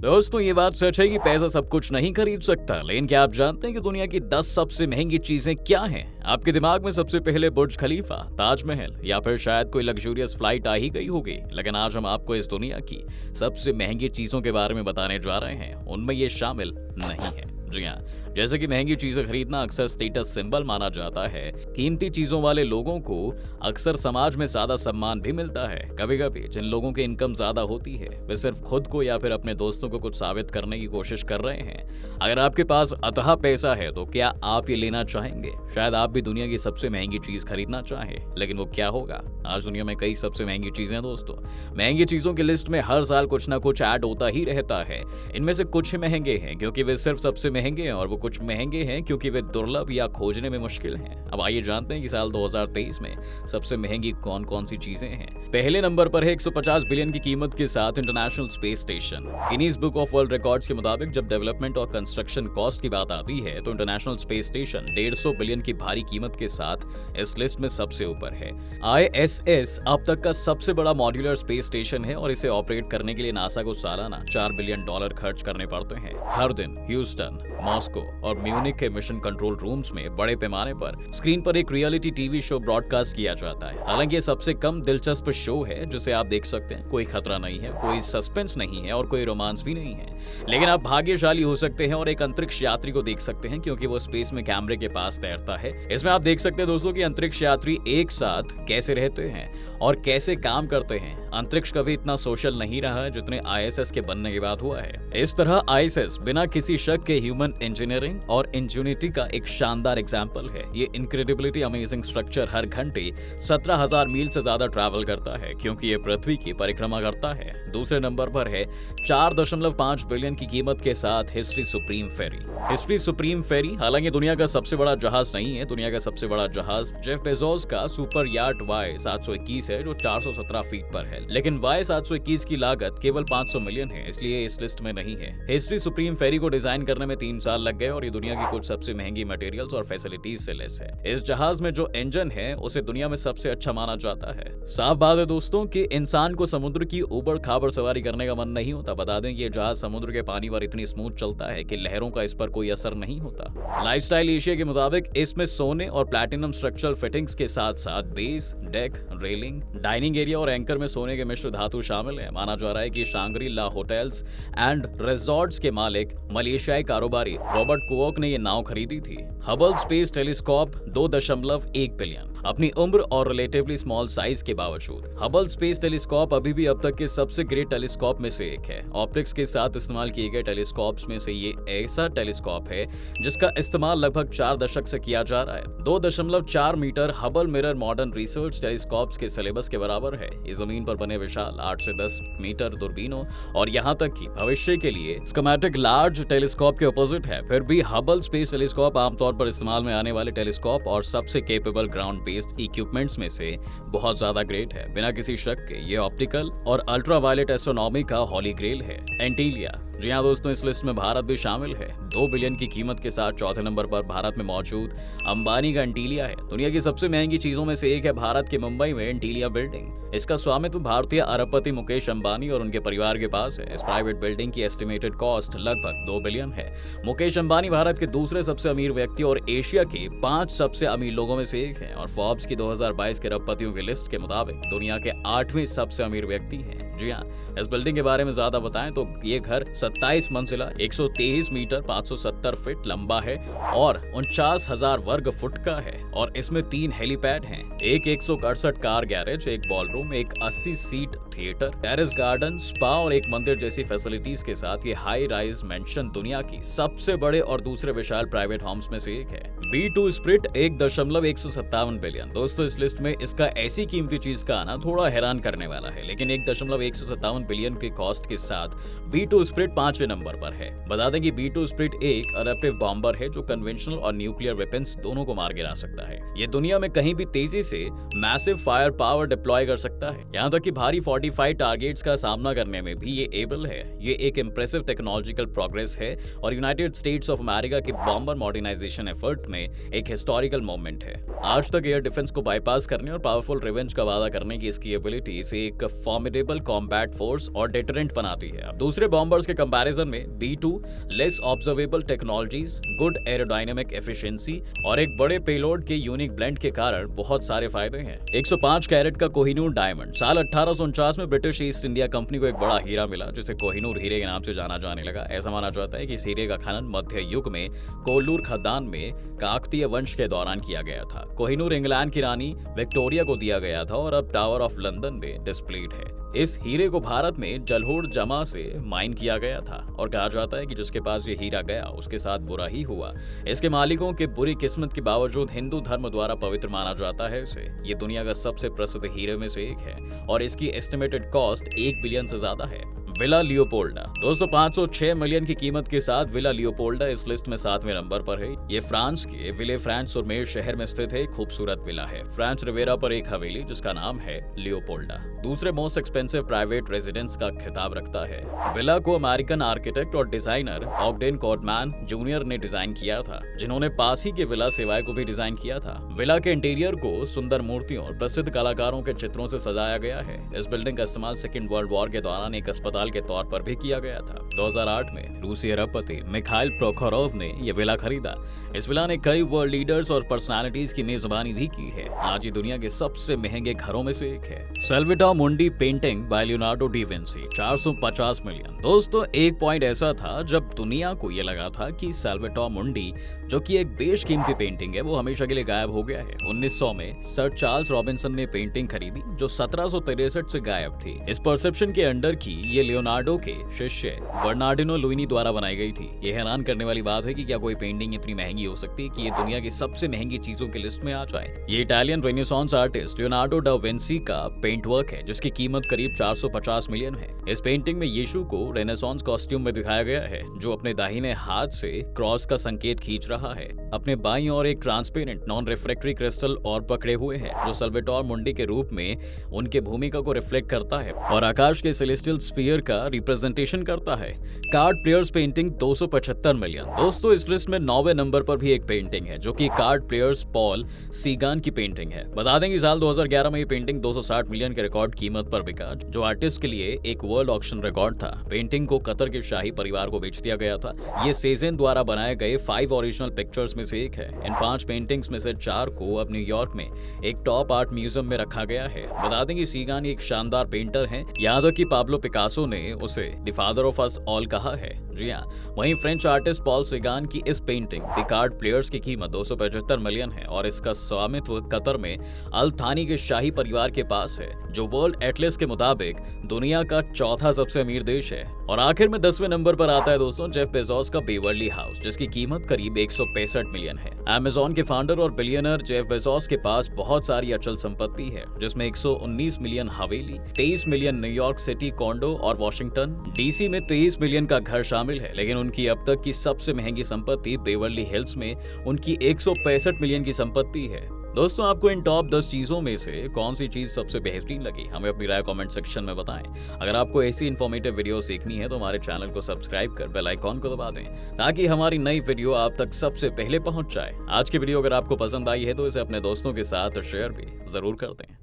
दोस्तों ये बात सच है कि पैसा सब कुछ नहीं खरीद सकता, लेकिन क्या आप जानते हैं कि दुनिया की 10 सबसे महंगी चीजें क्या हैं? आपके दिमाग में सबसे पहले बुर्ज खलीफा, ताजमहल या फिर शायद कोई लग्जूरियस फ्लाइट आ ही गई होगी। लेकिन आज हम आपको इस दुनिया की सबसे महंगी चीजों के बारे में बताने जा रहे हैं। उनमें ये शामिल नहीं है। जी हाँ, जैसे कि महंगी चीजें खरीदना अक्सर स्टेटस सिंबल माना जाता है। कीमती चीजों वाले लोगों को अक्सर समाज में ज्यादा सम्मान भी मिलता है। कभी कभी जिन लोगों की इनकम ज्यादा होती है वे सिर्फ खुद को या फिर अपने दोस्तों को कुछ साबित करने की कोशिश कर रहे हैं। अगर आपके पास अथाह पैसा है तो क्या आप ये लेना चाहेंगे? शायद आप भी दुनिया की सबसे महंगी चीज खरीदना चाहें, लेकिन वो क्या होगा? आज दुनिया में कई सबसे महंगी चीजें हैं दोस्तों। महंगी चीजों की लिस्ट में हर साल कुछ ना कुछ ऐड होता ही रहता है। इनमें से कुछ महंगे हैं क्योंकि वे सिर्फ सबसे महंगे हैं, और वो कुछ महंगे हैं क्योंकि वे दुर्लभ या खोजने में मुश्किल हैं। अब आइए जानते हैं कि साल 2023 में सबसे महंगी कौन कौन सी चीजें हैं। पहले नंबर पर है 150 बिलियन की कीमत के साथ international space station. Guinness book of world records के मुताबिक जब डेवलपमेंट और कंस्ट्रक्शन कॉस्ट की बात आती है तो इंटरनेशनल स्पेस स्टेशन 150 बिलियन की भारी कीमत के साथ इस लिस्ट में सबसे ऊपर है। ISS अब तक का सबसे बड़ा मॉड्यूलर स्पेस स्टेशन है और इसे ऑपरेट करने के लिए नासा को सालाना $4 बिलियन खर्च करने पड़ते हैं। हर दिन ह्यूस्टन, मॉस्को और म्यूनिक के मिशन कंट्रोल रूम्स में बड़े पैमाने पर स्क्रीन पर एक रियलिटी टीवी शो ब्रॉडकास्ट किया जाता है। हालांकि ये सबसे कम दिलचस्प शो है जिसे आप देख सकते हैं। कोई खतरा नहीं है, कोई सस्पेंस नहीं है और कोई रोमांस भी नहीं है। लेकिन आप भाग्यशाली हो सकते हैं और एक अंतरिक्ष यात्री को देख सकते हैं क्योंकि वो स्पेस में कैमरे के पास तैरता है। इसमें आप देख सकते हैं दोस्तों कि अंतरिक्ष यात्री एक साथ कैसे रहते हैं और कैसे काम करते हैं। अंतरिक्ष कभी इतना सोशल नहीं रहा है जितने ISS के बनने के बाद हुआ है। इस तरह ISS बिना किसी शक के ह्यूमन इंजीनियरिंग और इंजेन्युइटी का एक शानदार एग्जाम्पल है। ये इनक्रेडिबिलिटी अमेजिंग स्ट्रक्चर हर घंटे 17,000 मील से ज्यादा ट्रैवल करता है क्योंकि ये पृथ्वी की परिक्रमा करता है। दूसरे नंबर पर है 4.5 बिलियन की कीमत के साथ हिस्ट्री सुप्रीम फेरी। हिस्ट्री सुप्रीम फेरी हालांकि दुनिया का सबसे बड़ा जहाज नहीं है। दुनिया का सबसे बड़ा जहाज जेफ बेजोस का सुपर याट Y721 है जो 417 फीट पर है, लेकिन Y721 की लागत केवल 500 मिलियन है, इसलिए इस लिस्ट में नहीं है। हिस्ट्री सुप्रीम फेरी को डिजाइन करने में 3 साल लग गए और ये दुनिया की कुछ सबसे महंगी मटेरियल्स और फैसिलिटीज से लेस है। इस जहाज में जो इंजन है उसे दुनिया में सबसे अच्छा माना जाता है। साफ बात है दोस्तों कि इंसान को समुद्र की ऊबड़ खाबड़ सवारी करने का मन नहीं होता। बता दें कि ये जहाज समुद्र के पानी पर इतनी स्मूथ चलता है कि लहरों का इस पर कोई असर नहीं होता। लाइफस्टाइल एशिया के मुताबिक इसमें सोने और प्लैटिनम स्ट्रक्चरल फिटिंग्स के साथ साथ base, deck, railing, dining area और एंकर में सोने के मिश्र धातु शामिल है। माना जा रहा है कि शांग्री ला होटल्स एंड रिजॉर्ट्स के मालिक मलेशियाई कारोबारी रॉबर्ट कुओक ने ये नाव खरीदी थी। Hubble space telescope 2.1 billion. अपनी उम्र और रिलेटिवली स्मॉल साइज के बावजूद हबल स्पेस टेलीस्कोप अभी भी अब तक के सबसे ग्रेट टेलीस्कोप में से एक है। ऑप्टिक्स के साथ इस्तेमाल किए गए टेलीस्कोप्स में से ये ऐसा टेलीस्कोप है जिसका इस्तेमाल लगभग 4 दशक से किया जा रहा है। 2.4 metre Hubble mirror modern research telescopes के सिलेबस के बराबर है। ये जमीन पर बने विशाल 8 से 10 मीटर दूरबीनों और यहाँ तक कि भविष्य के लिए स्कीमेटिक लार्ज टेलीस्कोप के अपोजिट है। फिर भी हबल स्पेस टेलीस्कोप आमतौर पर इस्तेमाल में आने वाले टेलीस्कोप और सबसे केपेबल ग्राउंड बेस्ड इक्विपमेंट्स में से बहुत ज्यादा ग्रेट है। बिना किसी शक के ये ऑप्टिकल और अल्ट्रावायलेट एस्ट्रोनॉमी का हॉली ग्रेल है। एंटीलिया, जी हाँ दोस्तों, इस लिस्ट में भारत भी शामिल है। 2 बिलियन की कीमत के साथ चौथे नंबर पर भारत में मौजूद अंबानी का एंटीलिया है। दुनिया की सबसे महंगी चीजों में से एक है भारत के मुंबई में एंटीलिया बिल्डिंग। इसका स्वामित्व भारतीय अरबपति मुकेश अंबानी और उनके परिवार के पास है। इस प्राइवेट बिल्डिंग की एस्टिमेटेड कॉस्ट लगभग 2 बिलियन है। मुकेश अंबानी भारत के दूसरे सबसे अमीर व्यक्ति और एशिया के 5 सबसे अमीर लोगों में से एक है और फोर्ब्स की 2022 के अरबपतियों की लिस्ट के मुताबिक दुनिया के 8वें सबसे अमीर व्यक्ति हैं। जी हाँ, इस बिल्डिंग के बारे में ज्यादा बताएं तो ये घर 27 मंजिला 123 मीटर 570 फीट लंबा है और 49,000 वर्ग फुट का है और इसमें 3 हेलीपैड हैं, एक 168 कार गैरेज, एक बॉलरूम, एक 80 seat theatre, terrace garden, spa और एक मंदिर जैसी फैसिलिटीज के साथ ये हाई राइज मेंशन दुनिया की सबसे बड़े और दूसरे विशाल प्राइवेट होम्स में से एक है। B2 spirit 1.157 billion. दोस्तों इस लिस्ट में इसका ऐसी कीमती चीज का आना थोड़ा हैरान करने वाला है, लेकिन 1.157 बिलियन के कॉस्ट के साथ B2 स्प्रिट 5वें नंबर पर है। बता दें कि B2 स्प्रिट एक अडैप्टिव बॉम्बर है जो कन्वेंशनल और न्यूक्लियर वेपन्स दोनों को मार गिरा सकता है। ये दुनिया में कहीं भी तेजी से मैसिव फायर पावर डिप्लॉय कर सकता है, यहाँ तक कि भारी 45 टारगेट्स का सामना करने में भी ये एबल है। ये एक इंप्रेसिव टेक्नोलॉजिकल प्रोग्रेस है और यूनाइटेड स्टेट्स ऑफ अमेरिका के बॉम्बर मॉडर्नाइजेशन एफर्ट में में एक हिस्टोरिकल मोमेंट है। आज तक एयर डिफेंस को बाईपास करने और पावरफुल रिवेंज का वादा करने की इसकी एबिलिटी इसे एक फॉर्मिडेबल कॉम्बैट फोर्स और डेटरेंट बनाती है। दूसरे बॉम्बर्स के कंपैरिजन में B2 less observable technologies, good aerodynamic efficiency और एक बड़े पेलोड के यूनिक ब्लेंड के कारण बहुत सारे फायदे हैं। 105 कैरेट का कोहिनूर डायमंड। साल 1849 में ब्रिटिश ईस्ट इंडिया कंपनी को एक बड़ा हीरा मिला जिसे कोहिनूर हीरे के नाम से जाना जाने लगा। ऐसा माना जाता है कि इस हीरे का खनन मध्य युग में कोल्लूर खदान में काकतीय वंश के दौरान किया गया था। कोहिनूर इंग्लैंड की रानी विक्टोरिया को दिया गया था और अब टावर ऑफ लंदन में डिस्प्लेड है। इस हीरे को भारत में जलहोड़ जमा से माइन किया गया था और कहा जाता है कि जिसके पास ये हीरा गया उसके साथ बुरा ही हुआ। इसके मालिकों के बुरी किस्मत के बावजूद हिंदू धर्म द्वारा पवित्र माना जाता है इसे। ये दुनिया का सबसे प्रसिद्ध हीरे में से एक है और इसकी एस्टिमेटेड कॉस्ट 1 बिलियन से ज्यादा है। विला लियोपोल्डा। दोस्तों 506 मिलियन की कीमत के साथ विला लियोपोल्डा इस लिस्ट में 7वें नंबर पर है। ये फ्रांस के विले फ्रांस सुरमेर शहर में स्थित है खूबसूरत विला है। फ्रांस रिवेरा पर एक हवेली जिसका नाम है लियोपोल्डा दूसरे मोस्ट एक्सपेंसिव प्राइवेट रेजिडेंस का खिताब रखता है। विला को अमेरिकन आर्किटेक्ट और डिजाइनर ऑगडेन कॉडमैन जूनियर ने डिजाइन किया था, जिन्होंने पास ही के विला सेवाय को भी डिजाइन किया था। विला के इंटीरियर को सुंदर मूर्तियों और प्रसिद्ध कलाकारों के चित्रों से सजाया गया है। इस बिल्डिंग का इस्तेमाल सेकेंड वर्ल्ड वॉर के दौरान एक अस्पताल के तौर पर भी किया गया था। 2008 में रूसी अरबपति मिखाइल प्रोखोरोव ने यह विला खरीदा। इस विला ने कई वर्ल्ड लीडर्स और पर्सनालिटीज की मेजबानी भी की है। आज ये दुनिया के सबसे महंगे घरों में से एक है। सेल्वेटोर मुंडी painting bye Leonardo D Vinci 450 million. दोस्तों एक पॉइंट ऐसा था जब दुनिया को यह लगा था कि सेल्वेटोर मुंडी जो कि एक बेशकीमती पेंटिंग है वो हमेशा के लिए गायब हो गया है। 1900 में सर चार्ल्स रॉबिन्सन ने पेंटिंग खरीदी जो 1763 से गायब थी। इस परसेप्शन के अंडर की ये लियोनार्डो के शिष्य बर्नार्डिनो लुइनी द्वारा बनाई गई थी। यह हैरान करने वाली बात है कि क्या कोई पेंटिंग इतनी महंगी हो सकती है कि ये दुनिया की सबसे महंगी चीजों की लिस्ट में आ जाए। ये Italian renaissance artist Leonardo da Vinci का पेंट वर्क है जिसकी कीमत करीब 450 मिलियन है। इस पेंटिंग में यीशु को रेनेसांस कॉस्ट्यूम में दिखाया गया है जो अपने दाहिने हाथ से क्रॉस का संकेत खींच रहा है। अपने बाईं ओर एक ट्रांसपेरेंट नॉन रिफ्लेक्टरी क्रिस्टल और पकड़े हुए है जो सेल्वेटोर मुंडी के रूप में उनके भूमिका को रिफ्लेक्ट करता है और आकाश के सेलेस्टियल स्फीयर का रिप्रेजेंटेशन करता है। Card players painting 275 million. दोस्तों इस लिस्ट में 9वें नंबर पर भी एक पेंटिंग है जो कि कार्ड प्लेयर्स पॉल सीगान की पेंटिंग है। बता दें कि साल 2011 में ये पेंटिंग 260 मिलियन के रिकॉर्ड कीमत पर बिका जो आर्टिस्ट के लिए एक वर्ल्ड ऑक्शन रिकॉर्ड था। पेंटिंग को कतर के शाही परिवार को बेच दिया गया था। ये सेजेन द्वारा बनाए गए 5 ओरिजिनल पिक्चर्स में से एक है। इन 5 पेंटिंग्स में से 4 को अब न्यूयॉर्क में एक टॉप आर्ट म्यूजियम में रखा गया है। बता दें कि सीगान एक शानदार पेंटर हैं। यहाँ तक कि पाब्लो पिकासो ने उसे the father of us all कहा है। जी हाँ, वहीं फ्रेंच आर्टिस्ट पॉल सीगान की इस पेंटिंग द कार्ड प्लेयर्स की कीमत 275 मिलियन है और इसका स्वामित्व कतर में अल थानी के शाही परिवार के पास है जो वर्ल्ड एटलस के मुताबिक दुनिया का चौथा सबसे अमीर देश है। और आखिर में 10वें नंबर पर आता है दोस्तों जेफ बेजोस का बेवर्ली हाउस जिसकी कीमत करीब 165 मिलियन है। अमेज़न के फाउंडर और बिलियनर जेफ बेजोस के पास बहुत सारी अचल संपत्ति है जिसमें 119 मिलियन हवेली, 23 मिलियन न्यूयॉर्क सिटी कॉन्डो और वॉशिंगटन डीसी में 23 मिलियन का घर शामिल है। लेकिन उनकी अब तक की सबसे महंगी संपत्ति बेवर्ली हिल्स में उनकी 165 मिलियन की संपत्ति है। दोस्तों आपको इन टॉप 10 चीजों में से कौन सी चीज सबसे बेहतरीन लगी हमें अपनी राय कमेंट सेक्शन में बताएं। अगर आपको ऐसी इन्फॉर्मेटिव वीडियो देखनी है तो हमारे चैनल को सब्सक्राइब कर बेल आइकॉन को दबा दें ताकि हमारी नई वीडियो आप तक सबसे पहले पहुंच जाए। आज की वीडियो अगर आपको पसंद आई है तो इसे अपने दोस्तों के साथ शेयर भी जरूर कर दें।